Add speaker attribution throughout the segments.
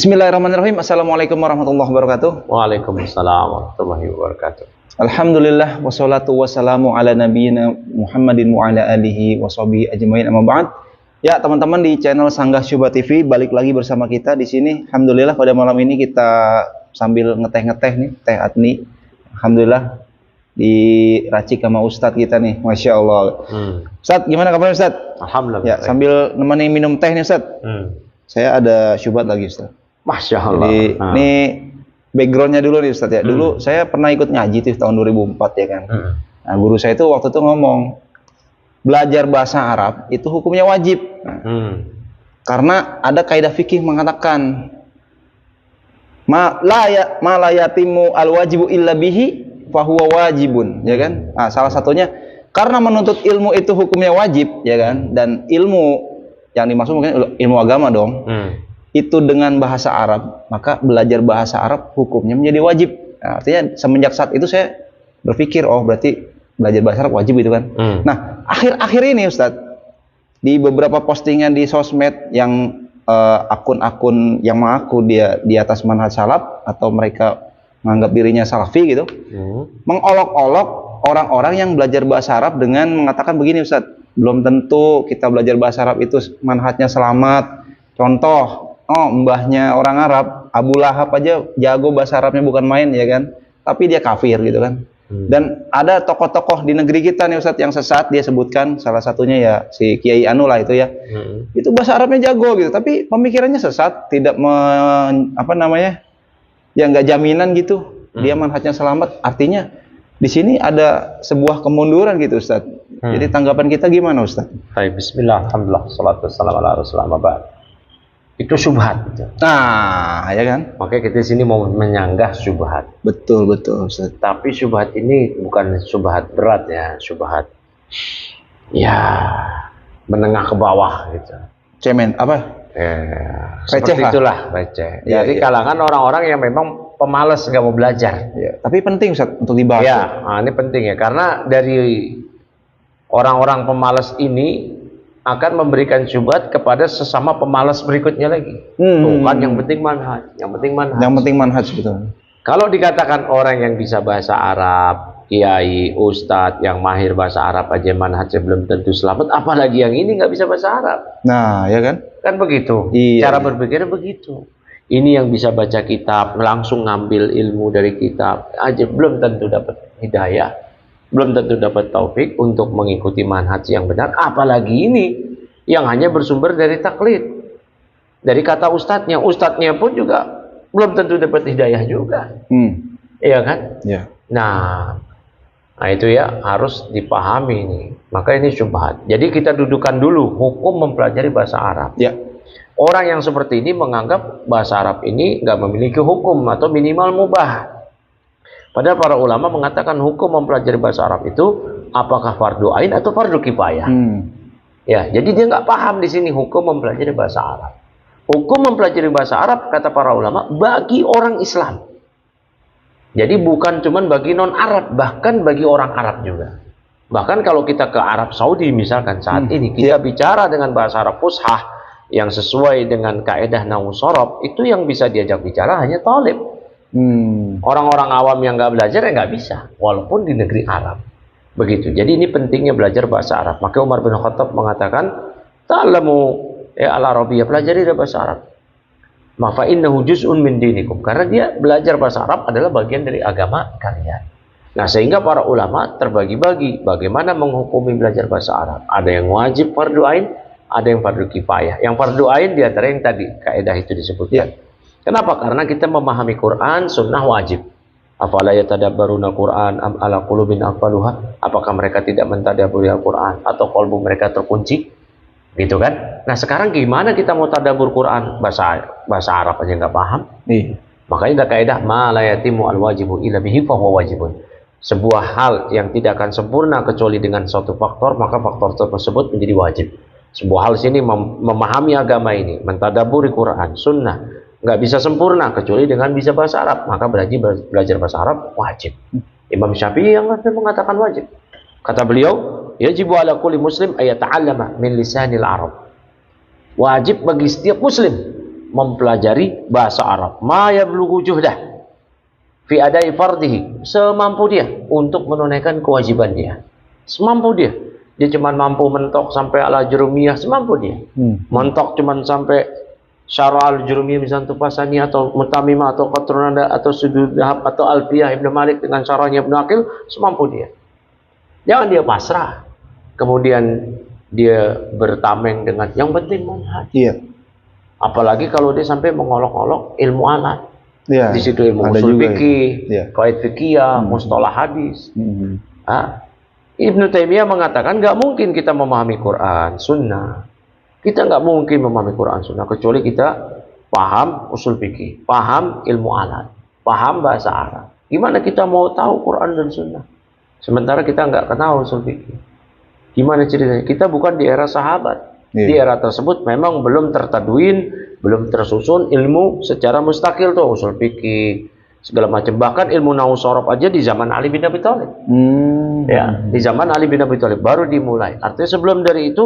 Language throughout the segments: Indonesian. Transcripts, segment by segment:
Speaker 1: Bismillahirrahmanirrahim. Assalamualaikum warahmatullahi wabarakatuh.
Speaker 2: Waalaikumsalam warahmatullahi wabarakatuh.
Speaker 1: Alhamdulillah wassalatu wassalamu ala nabiyyina Muhammadin wa ala alihi washabihi ajmain amma ba'd. Ya, teman-teman di channel Sanggah Syubhat TV balik lagi bersama kita di sini. Alhamdulillah pada malam ini kita sambil ngeteh-ngeteh nih, teh Adni. Alhamdulillah diracik sama Ustadz kita nih, Masya Allah. Ustadz, gimana kabarnya Ustadz?
Speaker 2: Alhamdulillah.
Speaker 1: Ya, sambil nemani minum teh nih Ustadz. Saya ada syubhat lagi Ustadz.
Speaker 2: Masya Allah.
Speaker 1: Jadi ini backgroundnya dulu nih Ustadz ya. Dulu saya pernah ikut ngaji tuh tahun 2004 ya kan. Nah, guru saya itu waktu itu ngomong belajar bahasa Arab itu hukumnya wajib. Nah, karena ada kaidah fikih mengatakan ma la yatimu al wajibu illa bihi fahuwa wajibun, ya kan? Nah, salah satunya karena menuntut ilmu itu hukumnya wajib, ya kan? Dan ilmu yang dimaksud mungkin ilmu agama dong. Itu dengan bahasa Arab, maka belajar bahasa Arab hukumnya menjadi wajib. Nah, artinya semenjak saat itu saya berpikir, oh berarti belajar bahasa Arab wajib itu kan. Nah, akhir-akhir ini Ustadz, di beberapa postingan di sosmed yang akun-akun yang mengaku dia di atas manhaj salaf atau mereka menganggap dirinya salafi gitu, mengolok-olok orang-orang yang belajar bahasa Arab dengan mengatakan begini Ustadz, belum tentu kita belajar bahasa Arab itu manhajnya selamat. Contoh, mbahnya orang Arab, Abu Lahab aja jago bahasa Arabnya bukan main ya kan, tapi dia kafir gitu kan. Dan ada tokoh-tokoh di negeri kita nih Ustadz yang sesat, dia sebutkan salah satunya ya si Kiai Anu lah itu ya. Itu bahasa Arabnya jago gitu, tapi pemikirannya sesat, tidak ya nggak jaminan gitu. Dia manhajnya selamat, artinya di sini ada sebuah kemunduran gitu Ustadz. Jadi tanggapan kita gimana Ustadz?
Speaker 2: Baik, bismillah, alhamdulillah, salatu wassalamu ala rasulillah. Itu syubhat gitu.
Speaker 1: Nah, ya kan?
Speaker 2: Makanya kita di sini mau menyanggah syubhat.
Speaker 1: Betul Ustaz.
Speaker 2: Tapi syubhat ini bukan syubhat berat ya, syubhat ya menengah ke bawah gitu.
Speaker 1: Cemen apa?
Speaker 2: Seperti itulah, receh. Jadi kalangan orang-orang yang memang pemalas nggak mau belajar.
Speaker 1: Ya, tapi penting Ustaz untuk dibahas.
Speaker 2: Ya, ini penting ya, karena dari orang-orang pemalas ini akan memberikan syubhat kepada sesama pemalas berikutnya lagi. Tuh kan yang penting manhaj, yang penting manhaj betul. Kalau dikatakan orang yang bisa bahasa Arab, kiai, ustadz yang mahir bahasa Arab aja manhajnya belum tentu selamat, apalagi yang ini nggak bisa bahasa Arab.
Speaker 1: Nah, ya kan?
Speaker 2: Kan begitu.
Speaker 1: Iya,
Speaker 2: cara berpikirnya begitu. Ini yang bisa baca kitab, langsung ngambil ilmu dari kitab aja belum tentu dapat hidayah, belum tentu dapat taufik untuk mengikuti manhaj yang benar, apalagi ini yang hanya bersumber dari taklid, dari kata ustadznya pun juga belum tentu dapat hidayah juga. Iya kan?
Speaker 1: Ya.
Speaker 2: Nah itu ya harus dipahami ini. Maka ini syubhat. Jadi kita dudukan dulu hukum mempelajari bahasa Arab.
Speaker 1: Ya.
Speaker 2: Orang yang seperti ini menganggap bahasa Arab ini nggak memiliki hukum atau minimal mubah. Padahal para ulama mengatakan hukum mempelajari bahasa Arab itu apakah fardu ain atau fardu kifayah. Ya, jadi dia nggak paham di sini hukum mempelajari bahasa Arab. Hukum mempelajari bahasa Arab kata para ulama bagi orang Islam. Jadi bukan cuma bagi non Arab, bahkan bagi orang Arab juga. Bahkan kalau kita ke Arab Saudi misalkan saat ini kita bicara dengan bahasa Arab fushah yang sesuai dengan kaidah nahwu shorof, itu yang bisa diajak bicara hanya thalib. Orang-orang awam yang nggak belajar ya nggak bisa, walaupun di negeri Arab. Begitu. Jadi ini pentingnya belajar bahasa Arab. Maka Umar bin Khattab mengatakan, ta'lamu al-arabiyyah, pelajari bahasa Arab. Ma fa innahu juz'un min dinikum. Karena dia belajar bahasa Arab adalah bagian dari agama kalian. Nah, sehingga para ulama terbagi-bagi bagaimana menghukumi belajar bahasa Arab. Ada yang wajib fardu ain, ada yang fardu kifayah. Yang fardu ain di antara yang tadi kaidah itu disebutkan. Kenapa? Karena kita memahami Quran, sunnah wajib. Afala yatadabbaruna Quran am ala qulubin aqfaluha? Apakah mereka tidak mentadabburi Al-Quran atau qalbu mereka terkunci? Gitu kan? Nah, sekarang gimana kita mau tadabbur Quran bahasa Arab aja nggak paham? Makanya ada kaidah ma la yatimu al-wajibu illa bihi fa huwa wajibun. Sebuah hal yang tidak akan sempurna kecuali dengan suatu faktor, maka faktor tersebut menjadi wajib. Sebuah hal sini memahami agama ini, mentadabburi Quran, sunnah, nggak bisa sempurna kecuali dengan bisa bahasa Arab, maka berarti belajar bahasa Arab wajib. Imam Syafi'i yang mengatakan wajib. Kata beliau, yajibu ala kulli muslim ayata'allama min lisanil Arab. Wajib bagi setiap muslim mempelajari bahasa Arab. Ma yablughu juhdah fi adai fardhihi, semampu dia untuk menunaikan kewajiban dia. Semampu dia. Dia cuma mampu mentok sampai ala jurumiyah, semampu dia. Mentok cuma sampai syarah al-jurumiyah misalnya Tupasani atau Mutamimah atau Qatrunada atau Sudud Dahab atau Alfiyah Ibnu Malik dengan syarahnya Ibnu Aqil, semampu dia. Jangan dia pasrah. Kemudian dia bertameng dengan yang penting manhaj.
Speaker 1: Iya.
Speaker 2: Apalagi kalau dia sampai mengolok-olok ilmu alat.
Speaker 1: Iya.
Speaker 2: Di situ ilmu usul fikih, qawaid fikih, mustalah hadis. Ibnu Taimiyah mengatakan nggak mungkin kita memahami Quran, Sunnah. Kita nggak mungkin memahami Quran, Sunnah kecuali kita paham usul fikih, paham ilmu alat, paham bahasa Arab. Gimana kita mau tahu Quran dan Sunnah? Sementara kita nggak kenal usul fikih. Gimana ceritanya? Kita bukan di era sahabat. Di era tersebut memang belum tertadwin, belum tersusun ilmu secara mustakil tuh, usul fikih, segala macam. Bahkan ilmu nahwu sorof aja di zaman Ali bin Abi Thalib. Ya, di zaman Ali bin Abi Thalib baru dimulai. Artinya sebelum dari itu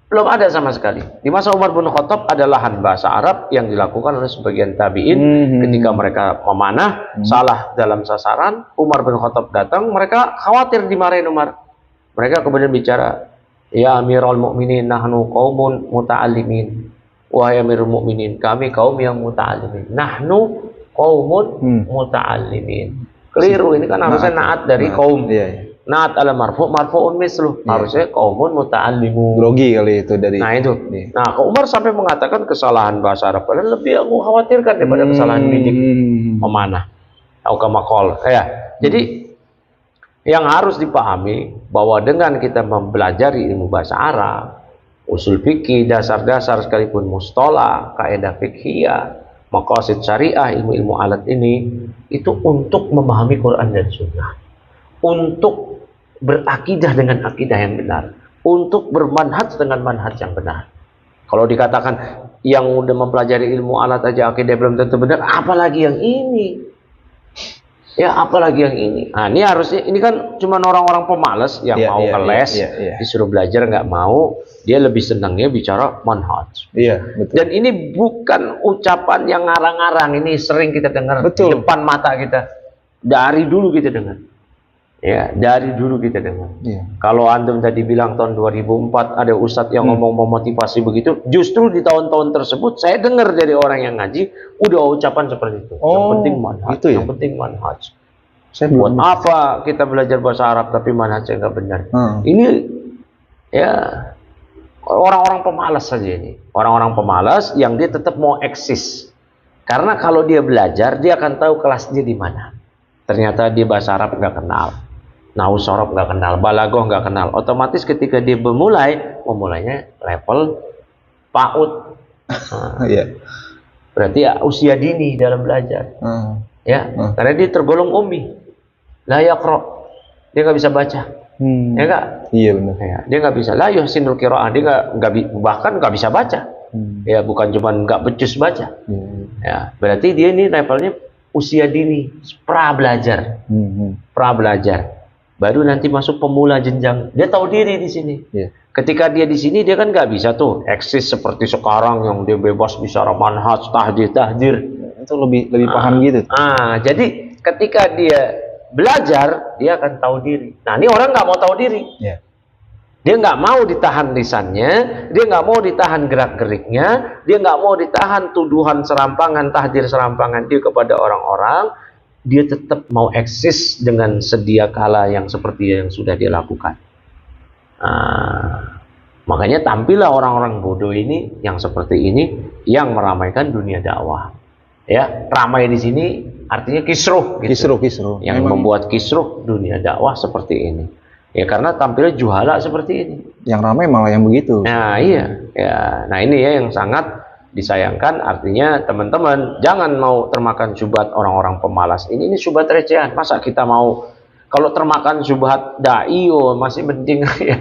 Speaker 2: belum ada sama sekali. Di masa Umar bin Khattab ada lahan bahasa Arab yang dilakukan oleh sebagian tabi'in ketika mereka memanah salah dalam sasaran. Umar bin Khattab datang, mereka khawatir dimarahin Umar. Mereka kemudian bicara, ya Amirul Mukminin, nahnu qaumun muta'allimin. Wahai Amirul Mukminin, kami kaum yang muta'allimin. Nahnu qaumun muta'allimin. Keliru, ini kan harusnya naat dari kaum. Naat ala marfu'un misluh. Harusnya qaumun muta'allimun.
Speaker 1: Grogi kali itu dari.
Speaker 2: Nah itu. Nah, Umar sampai mengatakan kesalahan bahasa Arab kalian lebih aku khawatirkan daripada kesalahan didik memanah. Atau kamakol. Ya. Jadi yang harus dipahami bahwa dengan kita mempelajari ilmu bahasa Arab, usul fikih, dasar-dasar sekalipun mustolah, kaidah fikhiyah, maqasid syariah, ilmu-ilmu alat ini, itu untuk memahami Quran dan Sunnah, untuk berakidah dengan akidah yang benar, untuk bermanhaj dengan manhaj yang benar. Kalau dikatakan yang udah mempelajari ilmu alat aja akidah belum tentu benar, apalagi yang ini? Ya, apalagi yang ini. Nah, ini harusnya, ini kan cuma orang-orang pemalas yang mau ke les, disuruh belajar nggak mau, dia lebih senangnya bicara manhaj. Iya, betul. Dan ini bukan ucapan yang ngarang-ngarang, ini sering kita dengar di depan mata kita. Dari dulu kita dengar. Ya, dari dulu kita dengar. Kalau antum tadi bilang tahun 2004 ada ustadz yang ngomong memotivasi begitu, justru di tahun-tahun tersebut saya dengar dari orang yang ngaji udah ucapan seperti itu. Yang penting manhaj, yang penting manhaj. Buat apa kita belajar bahasa Arab tapi manhajnya nggak benar? Ini ya orang-orang pemalas saja ini. Orang-orang pemalas yang dia tetap mau eksis. Karena kalau dia belajar, dia akan tahu kelasnya di mana. Ternyata dia bahasa Arab nggak kenal. Nahwu sorof nggak kenal, balagoh nggak kenal. Otomatis ketika dia memulainya level PAUD. Berarti ya usia dini dalam belajar. Ya, karena dia tergolong ummi. La yaqra. Dia nggak bisa baca. Ya nggak?
Speaker 1: Iya benar.
Speaker 2: Ya, dia nggak bisa. La yuhsinul qiraah. Dia bahkan nggak bisa baca. Ya, bukan cuma nggak becus baca. Ya, berarti dia ini levelnya usia dini, pra belajar. Pra belajar. Baru nanti masuk pemula jenjang. Dia tahu diri di sini. Ketika dia di sini, dia kan nggak bisa tuh eksis seperti sekarang yang dia bebas bicara manhaj, tahdir.
Speaker 1: Itu lebih paham gitu.
Speaker 2: Jadi ketika dia belajar, dia akan tahu diri. Nah, ini orang nggak mau tahu diri. Dia nggak mau ditahan lisannya, dia nggak mau ditahan gerak-geriknya, dia nggak mau ditahan tuduhan serampangan, tahdir serampangan dia kepada orang-orang. Dia tetap mau eksis dengan sedia kala yang seperti yang sudah dia lakukan. Makanya tampillah orang-orang bodoh ini yang seperti ini yang meramaikan dunia dakwah. Ya, ramai di sini artinya kisruh, gitu. Kisruh. Yang membuat kisruh dunia dakwah seperti ini. Ya, karena tampilnya juhala seperti ini.
Speaker 1: Yang ramai malah yang begitu.
Speaker 2: Nah, iya. Ya, nah ini ya yang sangat disayangkan. Artinya teman-teman jangan mau termakan syubhat orang-orang pemalas. Ini syubhat recehan. Masa kita mau kalau termakan syubhat dai, masih penting ya.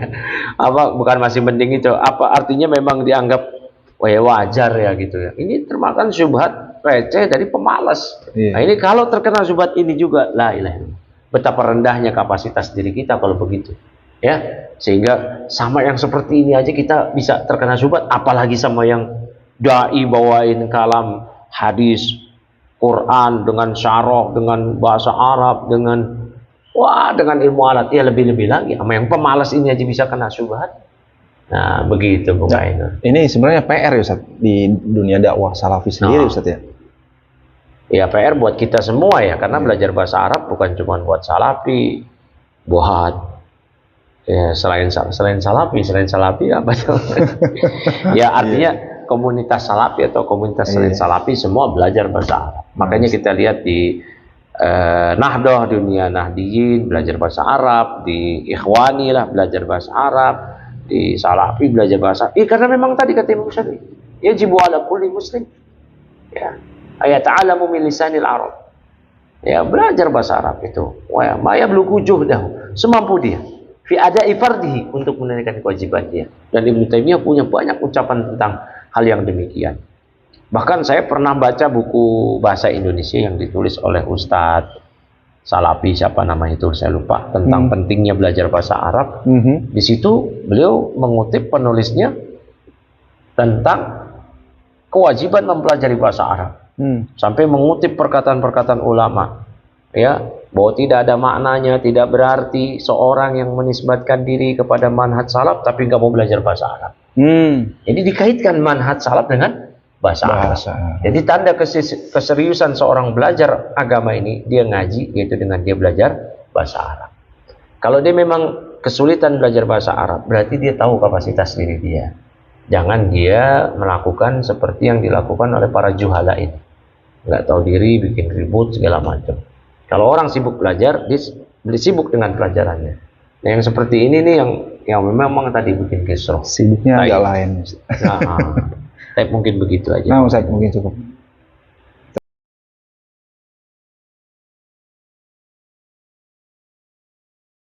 Speaker 2: Bukan masih penting itu. Apa artinya memang dianggap wajar ya gitu ya. Ini termakan syubhat receh dari pemalas. Nah, ini kalau terkena syubhat ini juga la ilaha illallah. Betapa rendahnya kapasitas diri kita kalau begitu. Ya, sehingga sama yang seperti ini aja kita bisa terkena syubhat, apalagi sama yang dai bawain kalam hadis Quran dengan syarah, dengan bahasa Arab, dengan dengan ilmu alat, ya lebih-lebih lagi. Sama yang pemalas ini aja bisa kena syubhat. Nah, begitu Bung Ainul.
Speaker 1: Ini sebenarnya PR ya Ustaz di dunia dakwah salafi sendiri Ustaz ya.
Speaker 2: Ya PR buat kita semua ya, karena belajar bahasa Arab bukan cuma buat salafi, buat ya selain salafi apa tuh? Ya artinya komunitas salafi atau komunitas selain salafi semua belajar bahasa Arab. Makanya kita lihat di Nahdoh, dunia Nahdiyin belajar bahasa Arab, di Ikhwani lah belajar bahasa Arab, di Salafi belajar bahasa Arab. Karena memang tadi kata Imam Syafi'i, yajibu ala kulli muslim ya ayat ta'alamu min lisanil Arab. Ya, belajar bahasa Arab itu. Wa ma yablughu juhdahu, semampu dia. Fi ada'i fardihi, untuk menunaikan kewajiban dia. Dan Ibnu Taimiyah punya banyak ucapan tentang hal yang demikian. Bahkan saya pernah baca buku bahasa Indonesia yang ditulis oleh Ustadz Salafi, siapa namanya itu saya lupa, tentang pentingnya belajar bahasa Arab. Di situ beliau mengutip penulisnya tentang kewajiban mempelajari bahasa Arab. Sampai mengutip perkataan-perkataan ulama, ya, bahwa tidak ada maknanya, tidak berarti seorang yang menisbatkan diri kepada manhaj salaf tapi nggak mau belajar bahasa Arab. Jadi dikaitkan manhaj salaf dengan bahasa Arab. Jadi tanda keseriusan seorang belajar agama ini, dia ngaji, yaitu dengan dia belajar bahasa Arab. Kalau dia memang kesulitan belajar bahasa Arab, berarti dia tahu kapasitas diri dia. Jangan dia melakukan seperti yang dilakukan oleh para juhala ini, nggak tahu diri, bikin ribut segala macam. Kalau orang sibuk belajar, dia sibuk dengan pelajarannya. Nah, yang seperti ini nih yang memang tadi bikin kisruh.
Speaker 1: Sibuknya agak lain.
Speaker 2: Nah, mungkin begitu aja.
Speaker 1: Nah, Ustaz, mungkin cukup.